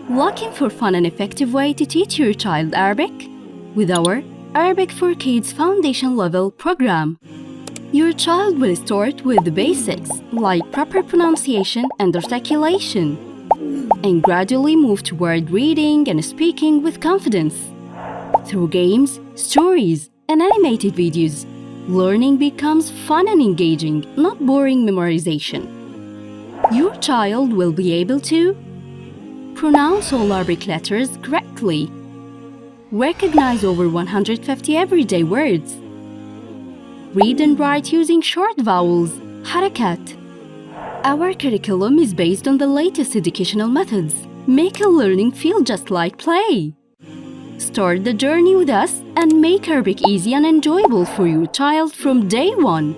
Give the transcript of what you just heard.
Looking for fun and effective way to teach your child Arabic? With our Arabic for Kids Foundation Level program. Your child will start with the basics like proper pronunciation and articulation, and gradually move toward reading and speaking with confidence. Through games, stories, and animated videos, learning becomes fun and engaging, not boring memorization. Your child will be able to pronounce all Arabic letters correctly, recognize over 150 everyday words, read and write using short vowels, Harakat. Our curriculum is based on the latest educational methods, making learning feel just like play. Start the journey with us and make Arabic easy and enjoyable for your child from day one.